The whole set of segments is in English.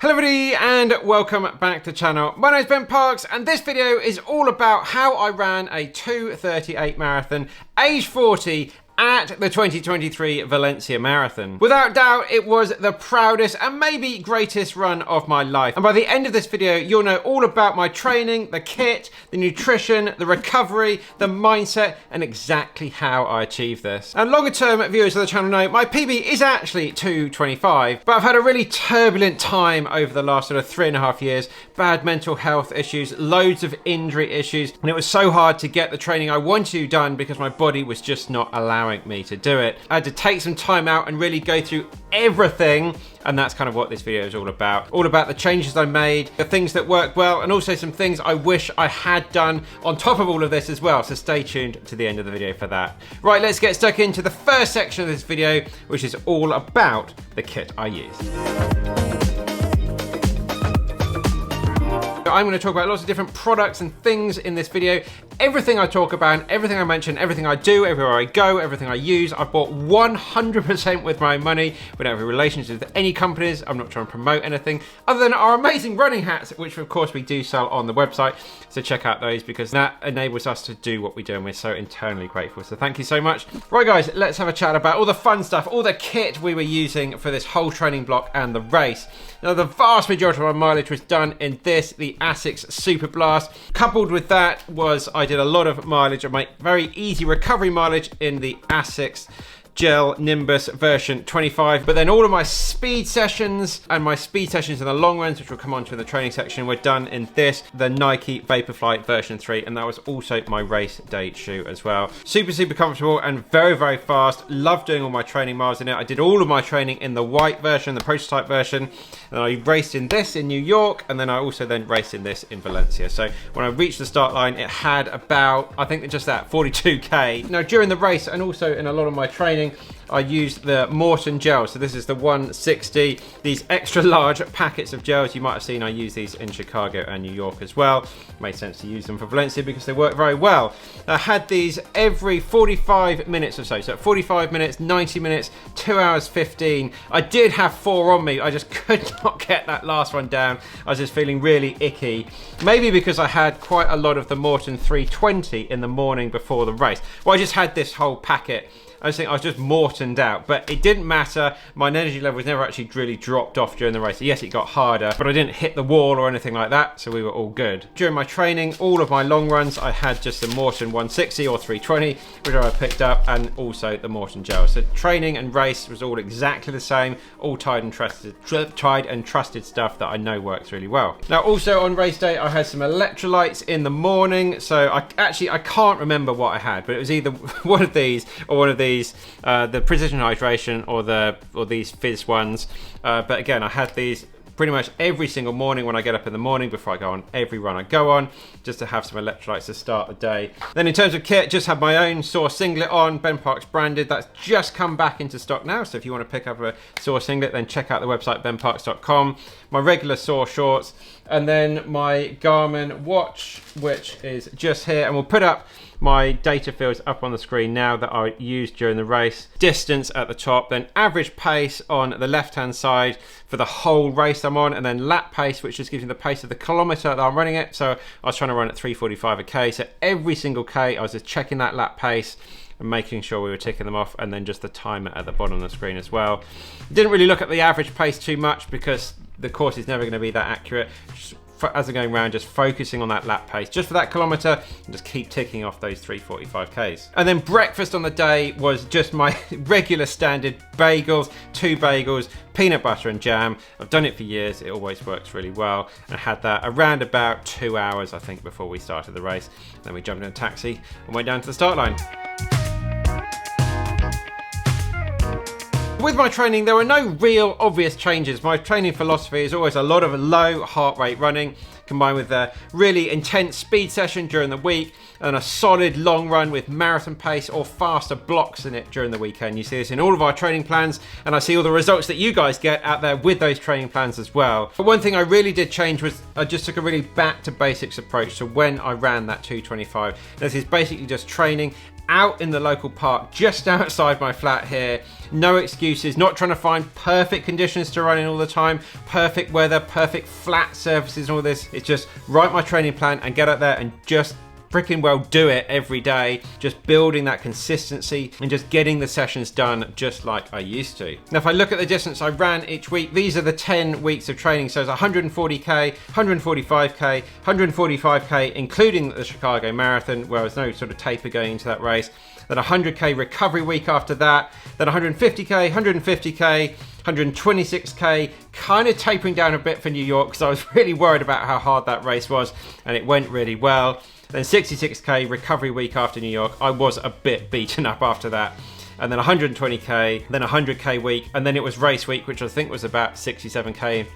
Hello everybody and welcome back to the channel. My name is Ben Parks and this video is all about how I ran a 2:38 marathon, age 40, at the 2023 Valencia Marathon. Without doubt, it was the proudest and maybe greatest run of my life. And by the end of this video, you'll know all about my training, the kit, the nutrition, the recovery, the mindset, and exactly how I achieved this. And longer term viewers of the channel know my PB is actually 2:25, but I've had a really turbulent time over the last sort of 3.5 years. Bad mental health issues, loads of injury issues, and it was so hard to get the training I wanted to done because my body was just not allowing me to do it. I had to take some time out and really go through everything, and that's kind of what this video is all about. All about the changes I made, the things that worked well, and also some things I wish I had done on top of all of this as well, so stay tuned to the end of the video for that. Right, let's get stuck into the first section of this video, which is all about the kit I used. I'm going to talk about lots of different products and things in this video. Everything I talk about, everything I mention, everything I do, everywhere I go, everything I use, I bought 100% with my own money. We don't have a relationship with any companies. I'm not trying to promote anything other than our amazing running hats, which of course we do sell on the website. So check out those because that enables us to do what we do and we're so internally grateful. So thank you so much. Right guys, let's have a chat about all the fun stuff, all the kit we were using for this whole training block and the race. Now the vast majority of my mileage was done in this, the ASICS Super Blast. Coupled with that was I did a lot of mileage of my very easy recovery mileage in the ASICS Gel Nimbus version 25, but then all of my speed sessions and my speed sessions in the long runs, which we'll come on to in the training section, were done in this, the Nike Vaporfly version 3, and that was also my race day shoe as well. Super comfortable and very fast. Love doing all my training miles in it. I did all of my training in the white version, the prototype version, and I raced in this in New York, and then I also then raced in this in Valencia. So when I reached the start line, it had about, I think just that, 42k. Now during the race and also in a lot of my training, I used the Morton gel. So this is the 160, these extra large packets of gels. You might have seen I use these in Chicago and New York as well. Made sense to use them for Valencia because they work very well. I had these every 45 minutes or so. So 45 minutes, 90 minutes, 2 hours 15. I did have 4 on me. I just could not get that last one down. I was just feeling really icky. Maybe because I had quite a lot of the Morton 320 in the morning before the race. Well, I just had this whole packet. I just think I was just Mortoned out, but it didn't matter. My energy levels never actually really dropped off during the race. Yes, it got harder, but I didn't hit the wall or anything like that, so we were all good. During my training, all of my long runs, I had just the Morton 160 or 320, which I picked up, and also the Morton gel. So training and race was all exactly the same, all tried and trusted stuff that I know works really well. Now, also on race day, I had some electrolytes in the morning. So I can't remember what I had, but it was either one of these or one of these, the precision hydration or these fizz ones. But again, I had these pretty much every single morning when I get up in the morning before I go on every run I go on, just to have some electrolytes to start the day. Then in terms of kit, just have my own Soar singlet on, Ben Parks branded. That's just come back into stock now, so if you want to pick up a Soar singlet, then check out the website benparks.com. My regular Soar shorts, and then my Garmin watch, which is just here, and we'll put up my data fields up on the screen now that I used during the race. Distance at the top, then average pace on the left hand side for the whole race I'm on, and then lap pace, which just gives me the pace of the kilometre that I'm running it. So I was trying to run at 3:45 a k, so every single k I was just checking that lap pace and making sure we were ticking them off, and then just the timer at the bottom of the screen as well. Didn't really look at the average pace too much because the course is never going to be that accurate. Just as I'm going around, just focusing on that lap pace just for that kilometre, and just keep ticking off those 3:45 ks. And then breakfast on the day was just my regular standard bagels, 2 bagels, peanut butter and jam. I've done it for years, it always works really well, and I had that around about 2 hours I think before we started the race. Then we jumped in a taxi and went down to the start line. With my training, there were no real obvious changes. My training philosophy is always a lot of low heart rate running combined with a really intense speed session during the week and a solid long run with marathon pace or faster blocks in it during the weekend. You see this in all of our training plans, and I see all the results that you guys get out there with those training plans as well. But one thing I really did change was I just took a really back to basics approach to when I ran that 2:25. This is basically just training out in the local park just outside my flat here. No excuses, not trying to find perfect conditions to run in all the time, perfect weather, perfect flat surfaces and all this. It's just write my training plan and get out there and just freaking well do it every day, just building that consistency and just getting the sessions done just like I used to. Now, if I look at the distance I ran each week, these are the 10 weeks of training. So it's 140k, 145k, 145k, including the Chicago Marathon, where there was no sort of taper going into that race. Then 100k recovery week after that, then 150k, 150k, 126k, kind of tapering down a bit for New York because I was really worried about how hard that race was, and it went really well. Then 66k recovery week after New York. I was a bit beaten up after that. And then 120k, then 100k week, and then it was race week, which I think was about 67k,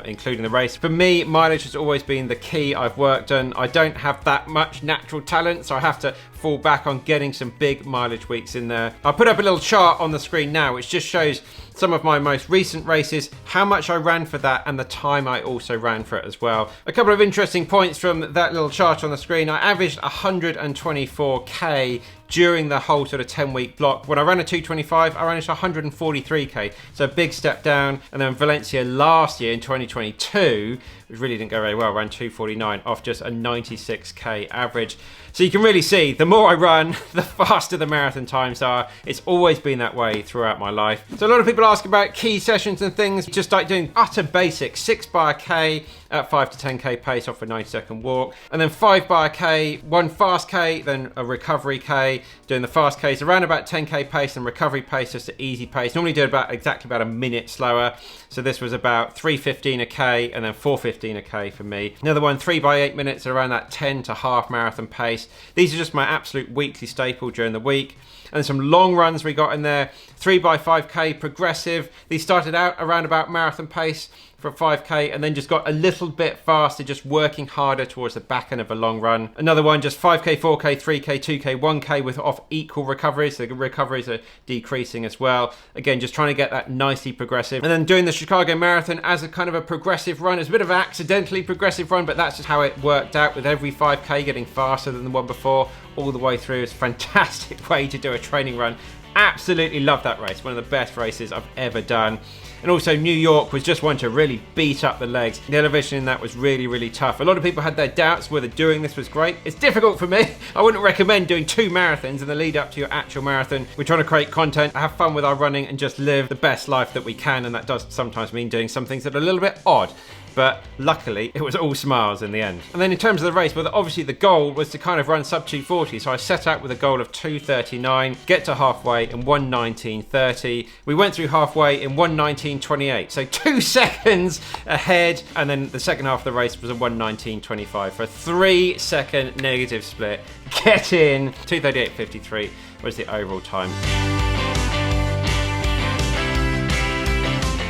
including the race. For me, mileage has always been the key I've worked on. I don't have that much natural talent, so I have to fall back on getting some big mileage weeks in there. I'll put up a little chart on the screen now, which just shows some of my most recent races, how much I ran for that, and the time I also ran for it as well. A couple of interesting points from that little chart on the screen. I averaged 124k during the whole sort of 10-week block. When I ran a 225, I ran it to 143k, so a big step down. And then Valencia last year in 2022, which really didn't go very well, ran 249 off just a 96k average. So you can really see, the more I run, the faster the marathon times are. It's always been that way throughout my life. So a lot of people ask about key sessions and things, just like doing utter basics, 6 bar K at 5 to 10k pace off a 90-second walk, and then 5 bar K, 1 fast K, then a recovery K, doing the fast Ks around about 10k pace and recovery pace, just an easy pace. Normally do exactly about a minute slower. So this was about 3:15 a K and then 4:15 a K for me. Another one, 3 by 8 minutes, around that 10 to half marathon pace. These are just my absolute weekly staple during the week. And some long runs we got in there, 3 by 5k progressive. These started out around about marathon pace for 5k and then just got a little bit faster, just working harder towards the back end of a long run. Another one, just 5k, 4k, 3k, 2k, 1k with off equal recoveries. So the recoveries are decreasing as well. Again, just trying to get that nicely progressive. And then doing the Chicago Marathon as a kind of a progressive run. It's a bit of an accidentally progressive run, but that's just how it worked out, with every 5k getting faster than the one before all the way through. It's a fantastic way to do a training run. Absolutely love that race. One of the best races I've ever done. And also New York was just one to really beat up the legs. The elevation in that was really, really tough. A lot of people had their doubts whether doing this was great. It's difficult for me. I wouldn't recommend doing 2 marathons in the lead up to your actual marathon. We're trying to create content, have fun with our running, and just live the best life that we can. And that does sometimes mean doing some things that are a little bit odd. But luckily, it was all smiles in the end. And then in terms of the race, well, obviously the goal was to kind of run sub 240. So I set out with a goal of 2:39, get to halfway in 1:19:30. We went through halfway in 1:19:28. So 2 seconds ahead. And then the second half of the race was a 1:19:25 for a 3-second negative split. Get in. 2:38:53 was the overall time.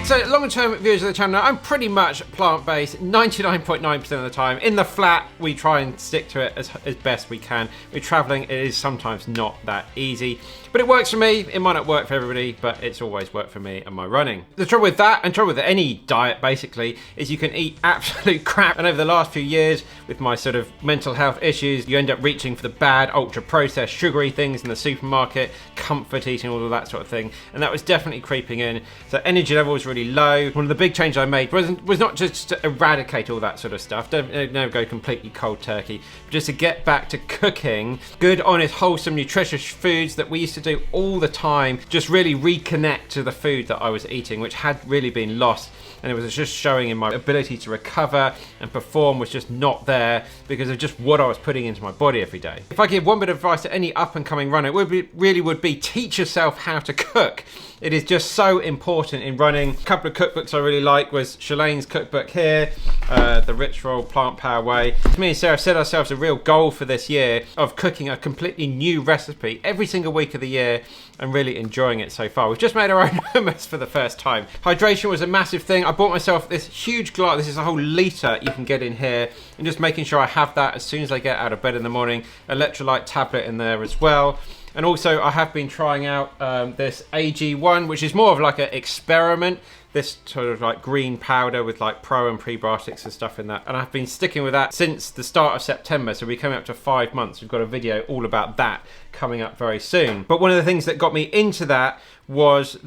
So long-term viewers of the channel, I'm pretty much plant-based 99.9% of the time. In the flat, we try and stick to it as best we can. We're traveling, it is sometimes not that easy. But it works for me. It might not work for everybody, but it's always worked for me and my running. The trouble with that, and trouble with any diet basically, is you can eat absolute crap. And over the last few years, with my sort of mental health issues, you end up reaching for the bad, ultra-processed, sugary things in the supermarket, comfort eating, all of that sort of thing. And that was definitely creeping in. So energy levels really low. One of the big changes I made was not just to eradicate all that sort of stuff, don't never go completely cold turkey, but just to get back to cooking good, honest, wholesome, nutritious foods that we used to do all the time. Just really reconnect to the food that I was eating, which had really been lost. And it was just showing in my ability to recover and perform was just not there because of just what I was putting into my body every day. If I give one bit of advice to any up and coming runner, it really would be teach yourself how to cook. It is just so important in running. A couple of cookbooks I really like was Shalane's cookbook here, The Rich Roll Plant Power Way. Me and Sarah set ourselves a real goal for this year of cooking a completely new recipe every single week of the year and really enjoying it so far. We've just made our own hummus for the first time. Hydration was a massive thing. I bought myself this huge glass. This is a whole litre you can get in here, and just making sure I have that as soon as I get out of bed in the morning. Electrolyte tablet in there as well. And also I have been trying out this AG1, which is more of like an experiment this sort of like green powder with like pro and prebiotics and stuff in that. And I've been sticking with that since the start of September. So we're coming up to 5 months. We've got a video all about that coming up very soon. But one of the things that got me into that was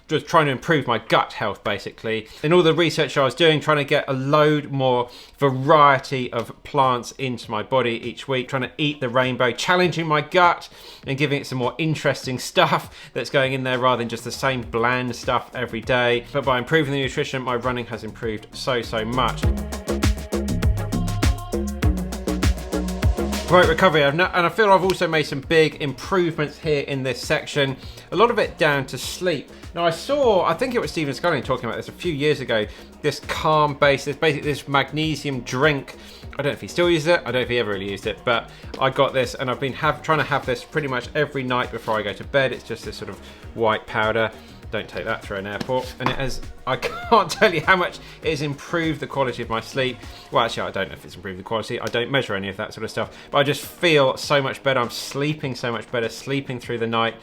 just trying to improve my gut health, basically. In all the research I was doing, trying to get a load more variety of plants into my body each week, trying to eat the rainbow, challenging my gut and giving it some more interesting stuff that's going in there rather than just the same bland stuff every day. But by improving the nutrition, my running has improved so much. Right, recovery, and I feel I've also made some big improvements here in this section. A lot of it down to sleep. Now I think it was Stephen Scully talking about this a few years ago, this Calm base, this magnesium drink. I don't know if he still uses it, I don't know if he ever really used it, but I got this and I've been trying to have this pretty much every night before I go to bed. It's just this sort of white powder. Don't take that through an airport. And I can't tell you how much it has improved the quality of my sleep. Well, actually, I don't know if it's improved the quality. I don't measure any of that sort of stuff. But I just feel so much better. I'm sleeping so much better, sleeping through the night.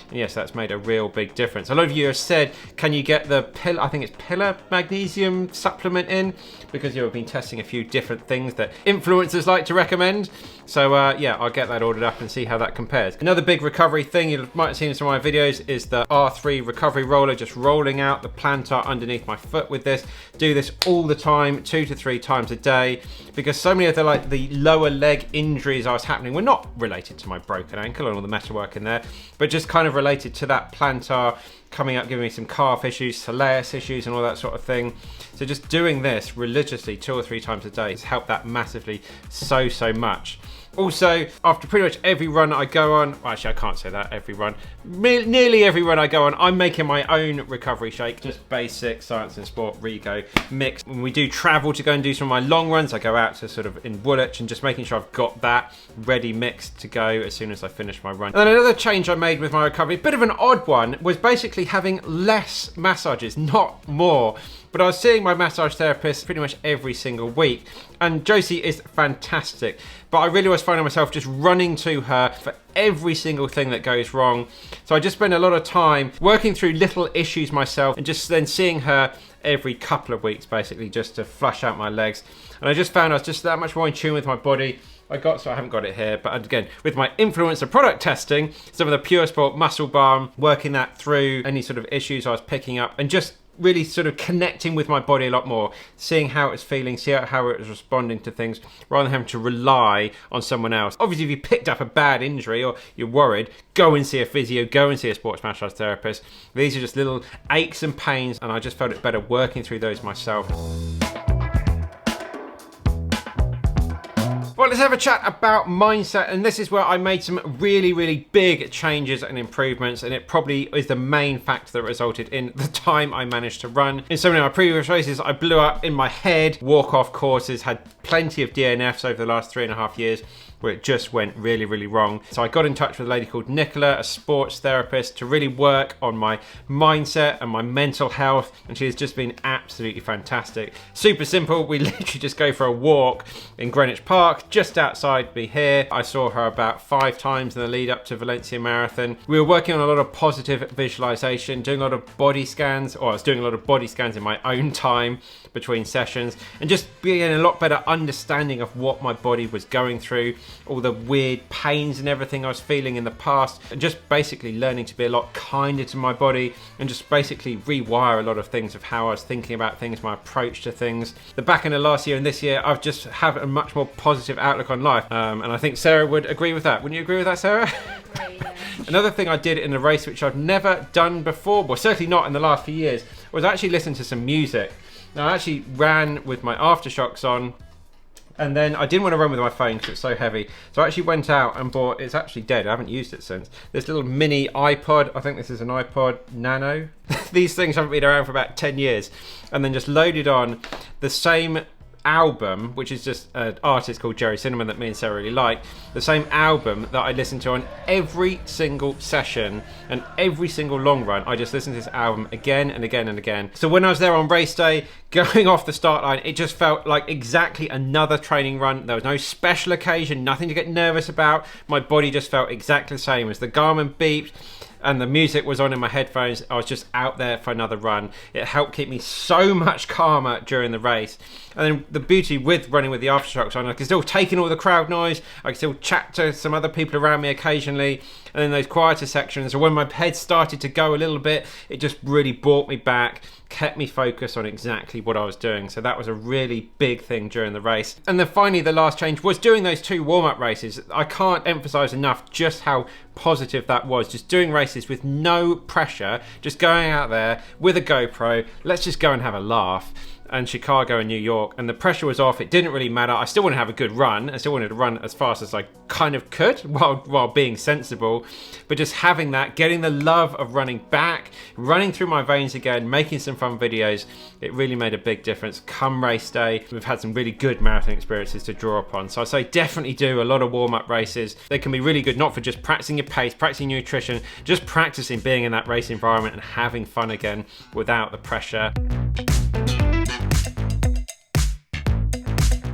And yes, that's made a real big difference. A lot of you have said, can you get the I think it's Pillar magnesium supplement in? Because you've been testing a few different things that influencers like to recommend. So yeah, I'll get that ordered up and see how that compares. Another big recovery thing you might have seen in some of my videos is the R3 recovery roller, just rolling out the plantar underneath my foot with this. Do this all the time, 2 to 3 times a day, because so many of the lower leg injuries I was happening were not related to my broken ankle and all the metalwork in there, but just kind of related to that plantar coming up, giving me some calf issues, soleus issues and all that sort of thing. So just doing this religiously 2 or 3 times a day has helped that massively so much. Also, after pretty much every run I go on, well, actually I can't say that, every run, nearly every run I go on, I'm making my own recovery shake, just basic Science and Sport Rego mix. When we do travel to go and do some of my long runs, I go out to sort of in Woolwich and just making sure I've got that ready mixed to go as soon as I finish my run. And then another change I made with my recovery, a bit of an odd one, was basically having less massages, not more. But I was seeing my massage therapist pretty much every single week, and Josie is fantastic, but I really was finding myself just running to her for every single thing that goes wrong. So I just spend a lot of time working through little issues myself and just then seeing her every couple of weeks basically just to flush out my legs. And I just found I was just that much more in tune with my body. I haven't got it here, but again, with my influencer product testing, some of the Pure Sport Muscle Balm, working that through any sort of issues I was picking up and just really sort of connecting with my body a lot more, seeing how it's feeling, see how it was responding to things, rather than having to rely on someone else. Obviously, if you picked up a bad injury or you're worried, go and see a physio, go and see a sports massage therapist. These are just little aches and pains, and I just felt it better working through those myself. Well, let's have a chat about mindset, and this is where I made some really big changes and improvements, and it probably is the main factor that resulted in the time I managed to run. In so many of my previous races, I blew up in my head, walk-off courses, had plenty of DNFs over the last 3.5 years, where it just went really wrong. So I got in touch with a lady called Nicola, a sports therapist, to really work on my mindset and my mental health, and she has just been absolutely fantastic. Super simple, we literally just go for a walk in Greenwich Park, just outside me here. I saw her about 5 times in the lead up to Valencia Marathon. We were working on a lot of positive visualization, doing a lot of body scans, or I was doing a lot of body scans in my own time between sessions, and just being a lot better understanding of what my body was going through, all the weird pains and everything I was feeling in the past, and just basically learning to be a lot kinder to my body and just basically rewire a lot of things of how I was thinking about things, my approach to things. The back end of last year and this year, I've just have a much more positive outlook on life, and I think Sarah would agree with that. Wouldn't you agree with that, Sarah? Another thing I did in a race which I've never done before, well certainly not in the last few years, was actually listen to some music. Now I actually ran with my aftershocks on, and then I didn't want to run with my phone because it's so heavy. So I actually went out and bought, it's actually dead, I haven't used it since, this little mini iPod. I think this is an iPod Nano. These things haven't been around for about 10 years. And then just loaded on the same album, which is just an artist called Jerry Cinnamon that me and Sarah really like, the same album that I listened to on every single session and every single long run. I just listened to this album again and again and again. So when I was there on race day, going off the start line, it just felt like exactly another training run. There was no special occasion, nothing to get nervous about. My body just felt exactly the same as the Garmin beeped. and the music was on in my headphones. I was just out there for another run. It helped keep me so much calmer during the race. And then the beauty with running with the aftershocks on, I can still take in all the crowd noise, I can still chat to some other people around me occasionally, and then those quieter sections, or when my head started to go a little bit, it just really brought me back, kept me focused on exactly what I was doing. So that was a really big thing during the race. And then finally, the last change was doing those 2 warm-up races. I can't emphasize enough just how positive that was. Just doing races with no pressure, just going out there with a GoPro, let's just go and have a laugh. And Chicago and New York, and the pressure was off. It didn't really matter. I still wanted to have a good run. I still wanted to run as fast as I kind of could while being sensible. But just having that, getting the love of running back, running through my veins again, making some fun videos, it really made a big difference. Come race day, we've had some really good marathon experiences to draw upon. So I say definitely do a lot of warm-up races. They can be really good, not for just practicing your pace, practicing your nutrition, just practicing being in that race environment and having fun again without the pressure.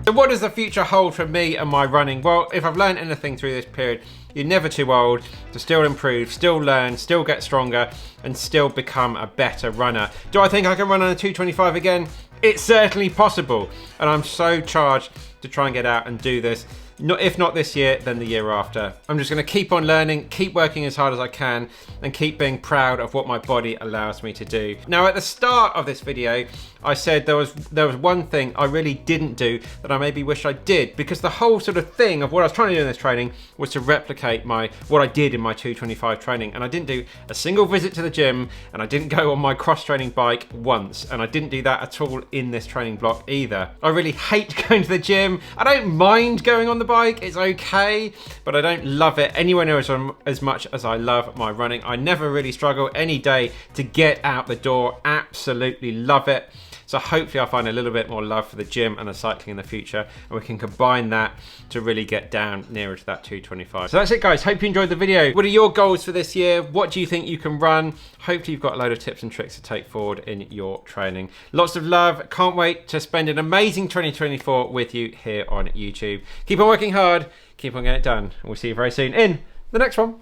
So what does the future hold for me and my running? Well, if I've learned anything through this period, you're never too old to still improve, still learn, still get stronger, and still become a better runner. Do I think I can run on a 225 again? It's certainly possible, and I'm so charged to try and get out and do this. If not this year, then the year after. I'm just going to keep on learning, keep working as hard as I can, and keep being proud of what my body allows me to do. Now, at the start of this video, I said there was one thing I really didn't do that I maybe wish I did, because the whole sort of thing of what I was trying to do in this training was to replicate what I did in my 225 training, and I didn't do a single visit to the gym, and I didn't go on my cross-training bike once, and I didn't do that at all in this training block either. I really hate going to the gym. I don't mind going on the bike, it's okay, but I don't love it anywhere near as much as I love my running. I never really struggle any day to get out the door. Absolutely love it. So hopefully I'll find a little bit more love for the gym and the cycling in the future, and we can combine that to really get down nearer to that 225. So that's it, guys. Hope you enjoyed the video. What are your goals for this year? What do you think you can run? Hopefully you've got a load of tips and tricks to take forward in your training. Lots of love. Can't wait to spend an amazing 2024 with you here on YouTube. Keep on working hard, keep on getting it done, and we'll see you very soon in the next one.